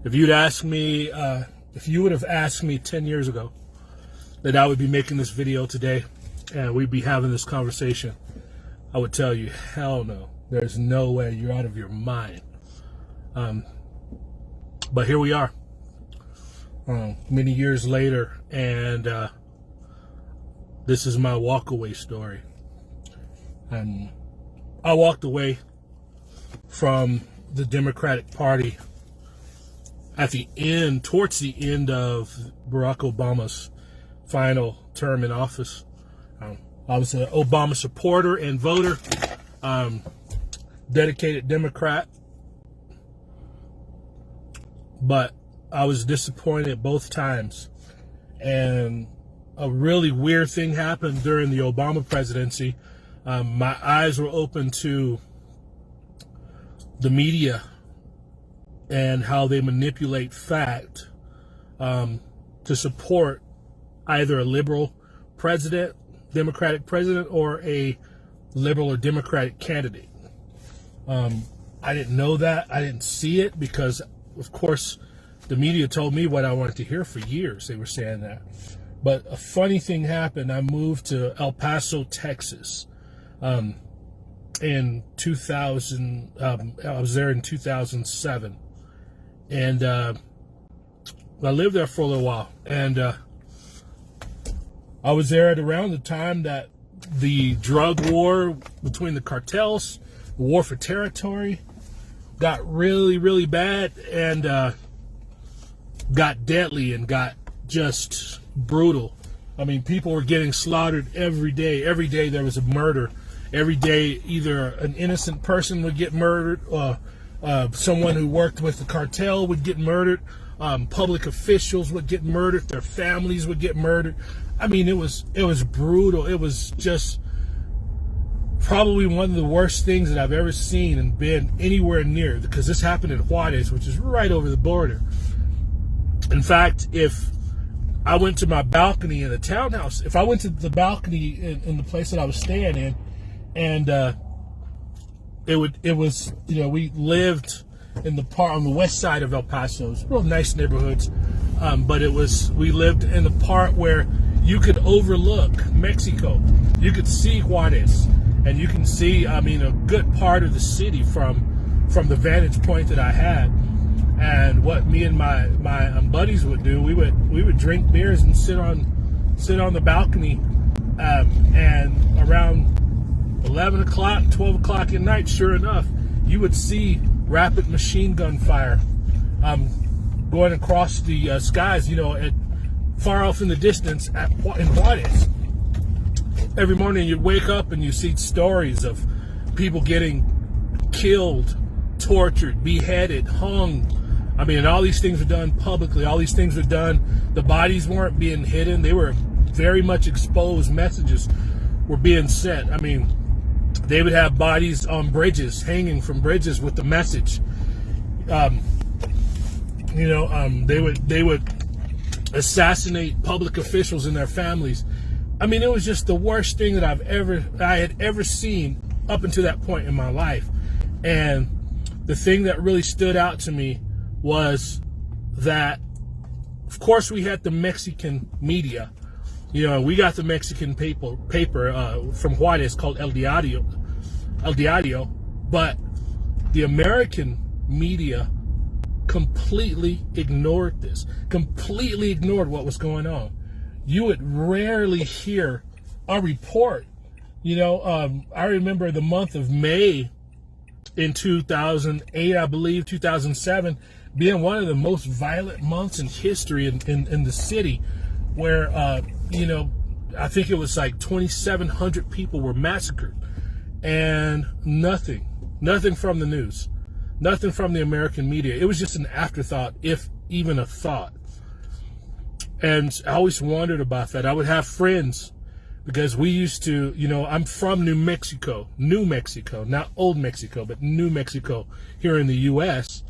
If you'd asked me, if you would have asked me 10 years ago that I would be making this video today and we'd be having this conversation, I would tell you, hell no. There's no way. You're out of your mind. But here we are, many years later, and this is my walkaway story. And I walked away from the Democratic Party at the end, towards the end of Barack Obama's final term in office. I was an Obama supporter and voter, dedicated Democrat, but I was disappointed both times. And a really weird thing happened during the Obama presidency. My eyes were open to the media and how they manipulate fact to support either a liberal president, Democratic president, or a liberal or Democratic candidate. I didn't know that. I didn't see it because, of course, the media told me what I wanted to hear for years. They were saying that. But a funny thing happened. I moved to El Paso, Texas in 2000. I was there in 2007. And I lived there for a little while. And I was there at around the time that the drug war between the cartels, the war for territory, got really, really bad and got deadly and got just brutal. I mean, people were getting slaughtered every day. Every day there was a murder. Every day either an innocent person would get murdered, someone who worked with the cartel would get murdered, public officials would get murdered, their families would get murdered. I mean, it was brutal. It was just probably one of the worst things that I've ever seen and been anywhere near, because this happened in Juarez, which is right over the border. In fact, if I went to my balcony in the townhouse, if I went to the balcony in the place that I was staying in, and it was, you know, we lived in the part on the west side of El Paso. It was real nice neighborhoods, but we lived in the part where you could overlook Mexico. You could see Juarez, and you can see, I mean, a good part of the city from the vantage point that I had. And what me and my buddies would do, we would drink beers and sit on the balcony, and around 11 o'clock, 12 o'clock at night, sure enough, you would see rapid machine gun fire going across the skies, you know, far off in the distance in Juarez. Every morning you'd wake up and you see stories of people getting killed, tortured, beheaded, hung. I mean, all these things were done publicly. All these things were done. The bodies weren't being hidden. They were very much exposed. Messages were being sent. I mean, they would have bodies on bridges, hanging from bridges with the message. They would assassinate public officials and their families. I mean, it was just the worst thing that I had ever seen up until that point in my life. And the thing that really stood out to me was that, of course, we had the Mexican media. You know, we got the Mexican paper from Juarez called El Diario, but the American media completely ignored this, completely ignored what was going on. You would rarely hear a report. You know, I remember the month of May in 2008, I believe, 2007, being one of the most violent months in history in the city, where, you know, I think it was like 2,700 people were massacred, and nothing from the news, nothing from the American media. It was just an afterthought, if even a thought. And I always wondered about that. I would have friends, because we used to, you know, I'm from New Mexico, not Old Mexico, but New Mexico here in the U.S.,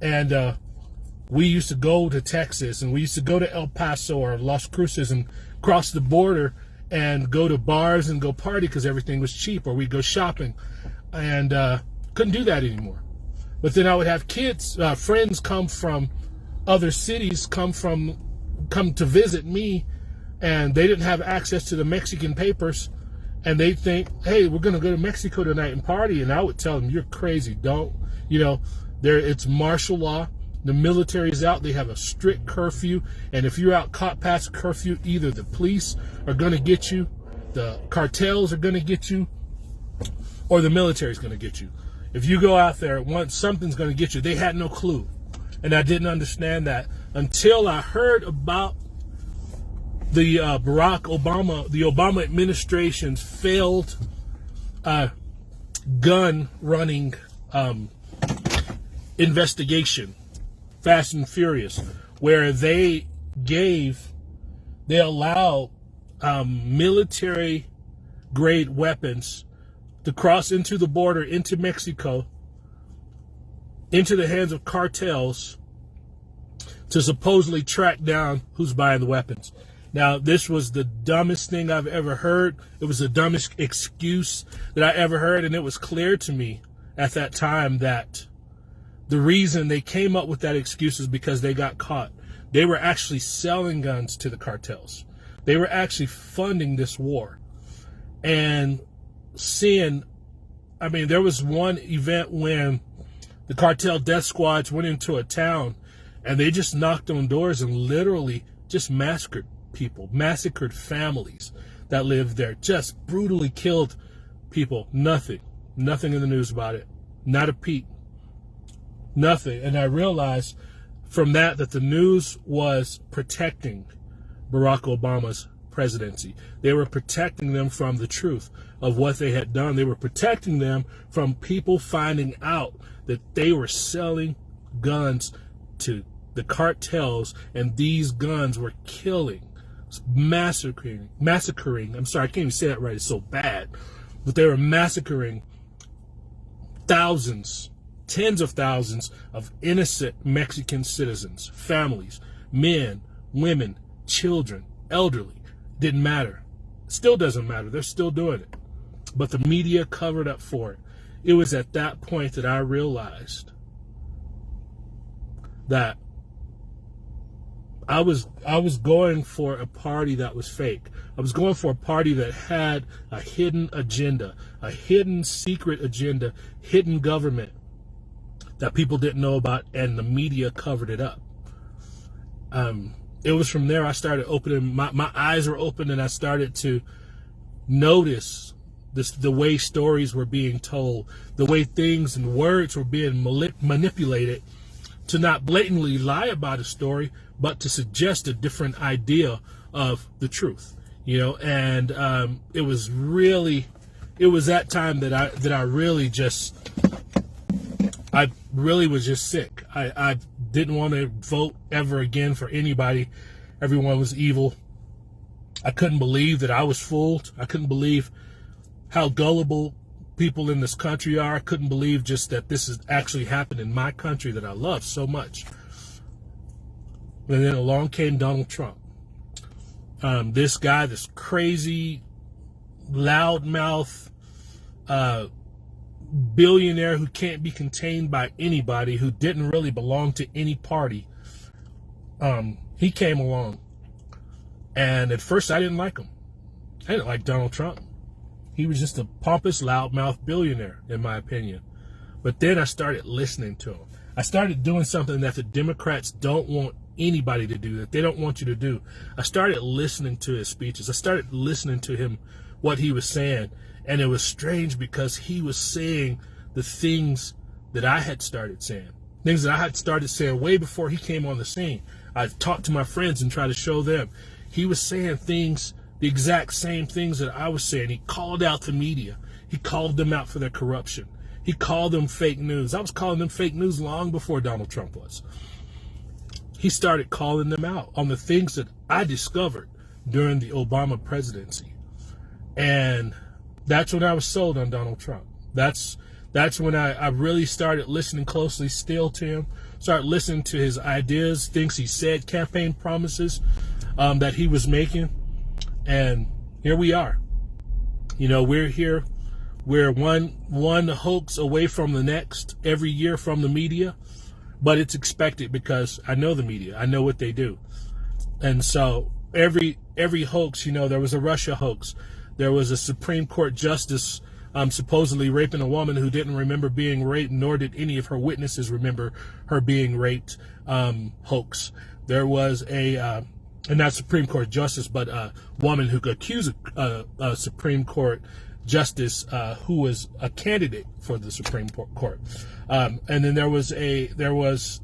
and we used to go to Texas, and we used to go to El Paso or Las Cruces and cross the border and go to bars and go party because everything was cheap, or we'd go shopping, and couldn't do that anymore. But then I would have friends come from other cities come to visit me, and they didn't have access to the Mexican papers, and they think, hey, we're going to go to Mexico tonight and party. And I would tell them, you're crazy. Don't, it's martial law. The military is out. They have a strict curfew. And if you're out caught past curfew, either the police are going to get you, the cartels are going to get you, or the military is going to get you. If you go out there, something's going to get you. They had no clue. And I didn't understand that until I heard about the the Obama administration's failed gun running investigation, Fast and Furious, where they allowed military grade weapons to cross into the border, into Mexico, into the hands of cartels to supposedly track down who's buying the weapons. Now, this was the dumbest thing I've ever heard. It was the dumbest excuse that I ever heard, and it was clear to me at that time that the reason they came up with that excuse is because they got caught. They were actually selling guns to the cartels. They were actually funding this war. And there was one event when the cartel death squads went into a town and they just knocked on doors and literally just massacred people, massacred families that lived there, just brutally killed people. Nothing in the news about it. Not a peep. Nothing. And I realized from that the news was protecting Barack Obama's presidency. They were protecting them from the truth of what they had done. They were protecting them from people finding out that they were selling guns to the cartels, and these guns were killing, massacring. I'm sorry, I can't even say that right. It's so bad. But they were massacring thousands, tens of thousands of innocent Mexican citizens, families, men, women, children, elderly. Didn't matter. Still doesn't matter. They're still doing it. But the media covered up for it. It was at that point that I realized that I was going for a party that was fake. I was going for a party that had a hidden agenda, a hidden secret agenda, hidden government that people didn't know about, and the media covered it up. It was from there I started opening, my eyes were open, and I started to notice the way stories were being told, the way things and words were being manipulated to not blatantly lie about a story, but to suggest a different idea of the truth, and it was that time that I really was just sick. I didn't want to vote ever again for anybody. Everyone was evil. I couldn't believe that I was fooled. I couldn't believe how gullible people in this country are. I couldn't believe just that this has actually happened in my country that I love so much. And then along came Donald Trump. This guy, this crazy, loudmouth, billionaire who can't be contained by anybody, who didn't really belong to any party. He came along. And at first I didn't like him. I didn't like Donald Trump. He was just a pompous, loudmouth billionaire, in my opinion. But then I started listening to him. I started doing something that the Democrats don't want anybody to do, that they don't want you to do. I started listening to his speeches. I started listening to him, what he was saying. And it was strange because he was saying the things that I had started saying. Things that I had started saying way before he came on the scene. I talked to my friends and tried to show them. He was saying things, the exact same things that I was saying. He called out the media. He called them out for their corruption. He called them fake news. I was calling them fake news long before Donald Trump was. He started calling them out on the things that I discovered during the Obama presidency. And that's when I was sold on Donald Trump. That's when I really started listening closely still to him, started listening to his ideas, things he said, campaign promises that he was making. And here we are. We're here. We're one hoax away from the next every year from the media. but it's expected because I know the media. I know what they do. And so every hoax, there was a Russia hoax. There was a Supreme Court justice supposedly raping a woman who didn't remember being raped, nor did any of her witnesses remember her being raped, hoax. There was a not Supreme Court justice, but a woman who could accuse a Supreme Court justice who was a candidate for the Supreme Court. And then there was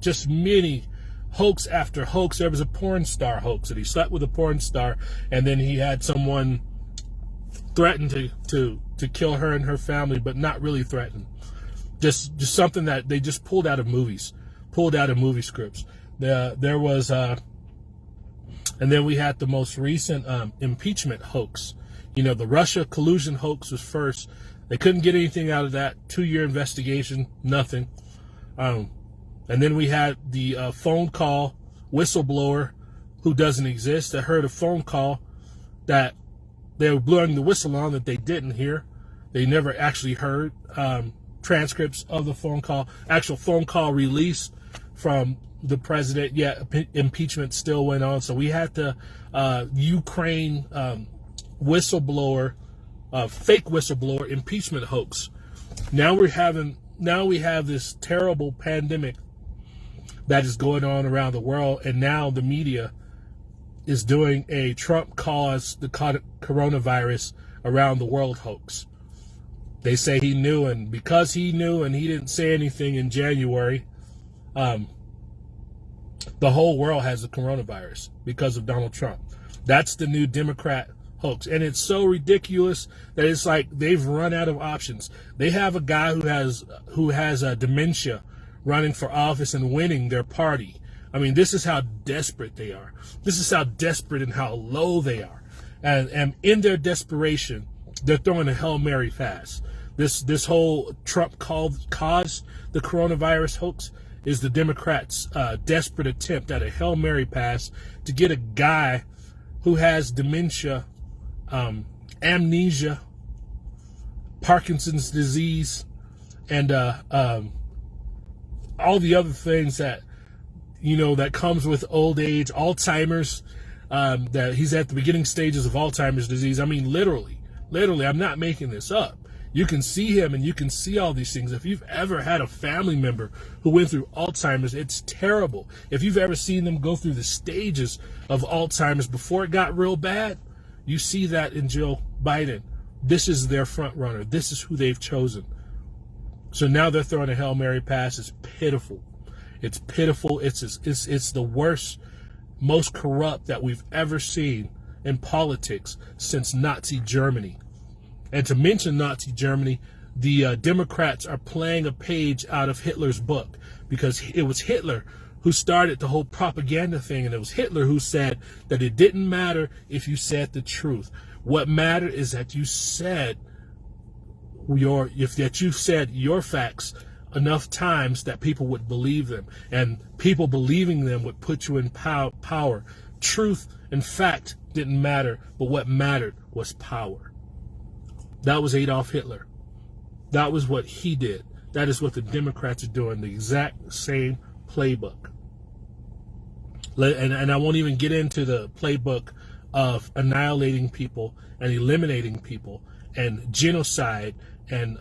just many hoax after hoax. There was a porn star hoax that he slept with a porn star, and then he had someone threaten to kill her and her family, but not really threaten. Just something that they just pulled out of movies, pulled out of movie scripts. There was and then we had the most recent impeachment hoax. The Russia collusion hoax was first. They couldn't get anything out of that. 2-year investigation, nothing. And then we had the phone call whistleblower who doesn't exist that heard a phone call that they were blowing the whistle on that they didn't hear. They never actually heard transcripts of the phone call, actual phone call released from the president. Yet impeachment still went on. So we had the Ukraine whistleblower, fake whistleblower impeachment hoax. Now we have this terrible pandemic that is going on around the world, and now the media is doing a Trump caused the coronavirus around the world hoax. They say he knew, and because he knew and he didn't say anything in January, the whole world has the coronavirus because of Donald Trump. That's the new Democrat hoax. And it's so ridiculous that it's like they've run out of options. They have a guy who has dementia running for office and winning their party. I mean, this is how desperate they are. This is how desperate and how low they are. And in their desperation, they're throwing a Hail Mary pass. This whole Trump caused the coronavirus hoax is the Democrats' desperate attempt at a Hail Mary pass to get a guy who has dementia, amnesia, Parkinson's disease, and all the other things that that comes with old age, Alzheimer's, that he's at the beginning stages of Alzheimer's disease. I mean, literally, I'm not making this up. You can see him and you can see all these things. If you've ever had a family member who went through Alzheimer's, it's terrible. If you've ever seen them go through the stages of Alzheimer's before it got real bad, you see that in Joe Biden. This is their front runner. This is who they've chosen. So now they're throwing a Hail Mary pass. It's pitiful. It's pitiful. It's the worst, most corrupt that we've ever seen in politics since Nazi Germany. And to mention Nazi Germany, the Democrats are playing a page out of Hitler's book, because it was Hitler who started the whole propaganda thing, and it was Hitler who said that it didn't matter if you said the truth. What mattered is that you said your facts enough times that people would believe them, and people believing them would put you in power. Truth and fact didn't matter, but what mattered was power. That was Adolf Hitler. That was what he did. That is what the Democrats are doing, the exact same playbook. And I won't even get into the playbook of annihilating people and eliminating people and genocide and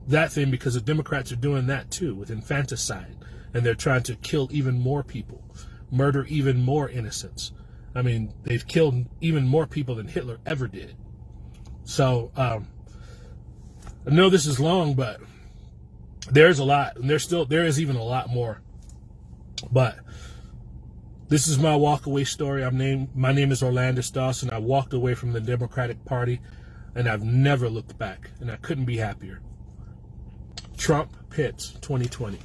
that thing, because the Democrats are doing that too with infanticide, and they're trying to kill even more people, murder even more innocents. I mean, they've killed even more people than Hitler ever did. So I know this is long, but there's a lot, and there is even a lot more. But this is my walkaway story. My name is Orlando Dawson. I walked away from the Democratic Party, and I've never looked back, and I couldn't be happier. Trump Pitts 2020.